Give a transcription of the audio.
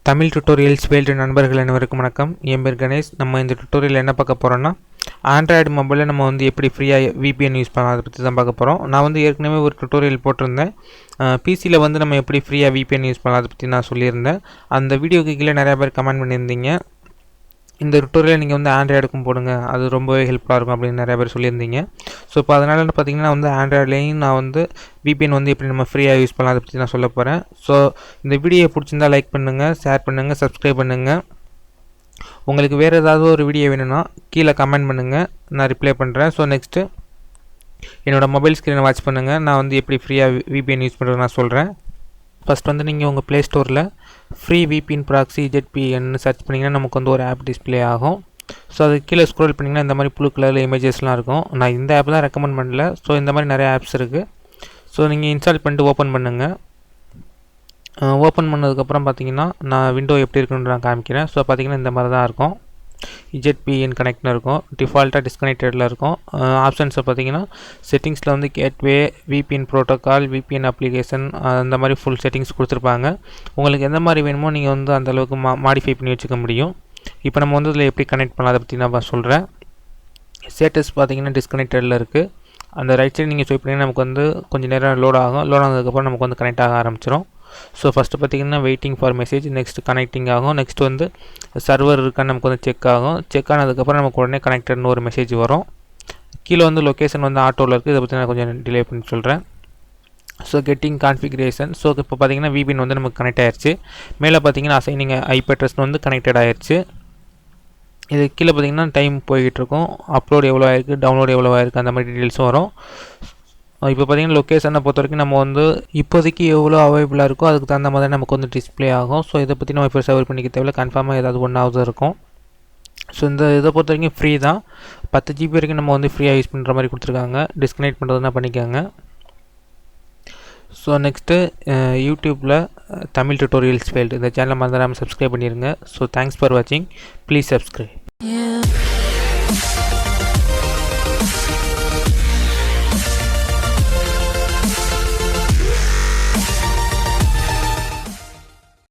Tamil tutorials world நண்பர்கள் அனைவருக்கும் வணக்கம். என் பேர் கணேஷ். நம்ம இந்த டுட்டோரியல் என்ன பார்க்க போகிறோன்னா, ஆண்ட்ராய்டு மொபைலில் நம்ம எப்படி ஃப்ரீயாக VPN யூஸ் பண்ணலாம் அதை பற்றி தான் பார்க்க போகிறோம். நான் ஏற்கனவே ஒரு டுட்டோரியல் போட்டிருந்தேன். பிசியில் நம்ம எப்படி ஃப்ரீயாக VPN யூஸ் பண்ணலாம் அதை பற்றி நான் சொல்லியிருந்தேன். அந்த வீடியோக்கு கீழே நிறையா பேர் கமெண்ட் பண்ணியிருந்தீங்க. இந்த டுட்டோரியல் நீங்கள் ஆண்ட்ராய்டுக்கும் போடுங்க, அது ரொம்பவே ஹெல்ப்ஃபுல்லாக இருக்கும் அப்படின்னு நிறையா பேர் சொல்லியிருந்தீங்க. ஸோ இப்போ அதனால் பார்த்தீங்கன்னா ஆண்ட்ராய்ட்லேயும் நான் VPN எப்படி நம்ம ஃப்ரீயாக யூஸ் பண்ணலாம் அதை பற்றி நான் சொல்ல போகிறேன். ஸோ இந்த வீடியோ பிடிச்சிருந்தா லைக் பண்ணுங்கள், ஷேர் பண்ணுங்கள், சப்ஸ்கிரைப் பண்ணுங்கள். உங்களுக்கு வேறு ஏதாவது ஒரு வீடியோ வேணும்னா கீழே கமெண்ட் பண்ணுங்கள், நான் ரிப்ளை பண்ணுறேன். ஸோ நெக்ஸ்ட்டு என்னோடய மொபைல் ஸ்க்ரீனை வாட்ச் பண்ணுங்கள். நான் எப்படி ஃப்ரீயாக VPN யூஸ் பண்ணுறது நான் சொல்கிறேன். ஃபஸ்ட் நீங்கள் உங்கள் ப்ளே ஸ்டோரில் free VPN proxy ZPN search பண்ணிங்கன்னா நமக்கு ஒரு ஆப் டிஸ்பிளே ஆகும். ஸோ அது கீழே ஸ்க்ரோல் பண்ணிங்கன்னா இந்த மாதிரி ப்ளூ கலரில் இமேஜஸ்லாம் இருக்கும். நான் இந்த ஆப் தான் ரெக்கமெண்ட் பண்ணல. ஸோ இந்த மாதிரி நிறைய ஆப்ஸ் இருக்குது. ஸோ நீங்கள் இன்ஸ்டால் பண்ணிட்டு ஓப்பன் பண்ணுங்கள். ஓப்பன் பண்ணதுக்கப்புறம் பார்த்தீங்கன்னா நான் விண்டோ எப்படி இருக்குன்னு நான் காமிக்கிறேன். ஸோ பார்த்தீங்கன்னா இந்த மாதிரி தான் இருக்கும். ZPN கனெக்ட்னு இருக்கும், டிஃபால்ட்டாக டிஸ்கனெக்டடில் இருக்கும். ஆப்ஷன்ஸை பார்த்தீங்கன்னா செட்டிங்ஸில் gateway, VPN protocol, VPN application, அந்த மாதிரி ஃபுல் செட்டிங்ஸ் கொடுத்துருப்பாங்க. உங்களுக்கு எந்த மாதிரி வேணுமோ நீங்கள் அந்தளவுக்கு மாடிஃபை பண்ணி வச்சுக்க முடியும். இப்போ நம்ம இதில் எப்படி கனெக்ட் பண்ணலாம் அதை பற்றி நான் சொல்கிறேன். ஸ்டேட்டஸ் பார்த்தீங்கன்னா டிஸ்கனெக்டடில் இருக்குது. அந்த ரைட் சைடு நீங்கள் ஸ்வைப் பண்ணிங்கன்னா நமக்கு கொஞ்சம் நேரம் லோட் ஆகும். லோட் ஆனதுக்கப்புறம் நமக்கு கனெக்ட் ஆக ஆரம்பிச்சிடும். ஸோ ஃபஸ்ட்டு பார்த்தீங்கன்னா waiting for message, next connecting ஆகும். நெக்ஸ்ட் சர்வர் இருக்கான்னு நமக்கு செக் ஆகும். செக் ஆனதுக்கப்புறம் நமக்கு உடனே கனெக்டட்னு ஒரு மெசேஜ் வரும். கீழே லொக்கேஷன் ஆட்டோவில் இருக்குது. இதை பற்றி நான் கொஞ்சம் டிலே பண்ணி சொல்கிறேன். So getting configuration. ஸோ இப்போ பார்த்தீங்கன்னா VPN நமக்கு கனெக்ட் ஆயிடுச்சு. மேலே பார்த்தீங்கன்னா அசைனிங் IP அட்ரஸ் கனெக்டட் ஆயிடுச்சு. இது கீழே பார்த்தீங்கன்னா டைம் போய்கிட்டு அப்லோட் எவ்வளோ ஆயிருக்கு, டவுன்லோட் எவ்வளோ ஆயிருக்கு, அந்த மாதிரி டீட்டெயில்ஸும் வரும். இப்போ பார்த்தீங்கன்னா லொக்கேஷனை பொறுத்த வரைக்கும் நம்ம இப்போதைக்கு எவ்வளோ அவைலபிளாக இருக்கோ அதுக்கு தகுந்த மாதிரி நமக்கு டிஸ்பிளே ஆகும். ஸோ இதை பற்றி நம்ம இப்போ சர்வர் பண்ணிக்க தேவையில்ல, கன்ஃபார்மாக ஏதாவது ஒன்றாவது இருக்கும். ஸோ இந்த இதை பொறுத்த வரைக்கும் ஃப்ரீ தான். 10 GB வரைக்கும் நம்ம ஃப்ரீயாக யூஸ் பண்ணுற மாதிரி கொடுத்துருக்காங்க. டிஸ்கனெக்ட் பண்ணுறதுனா பண்ணிக்கோங்க. ஸோ நெக்ஸ்ட்டு யூடியூப்பில் தமிழ் டுட்டோரியல்ஸ் வேல்டு இந்த சேனலை மறந்துடாமல் சப்ஸ்கிரைப் பண்ணிடுங்க. ஸோ தேங்க்ஸ் ஃபார் வாட்சிங். Please subscribe.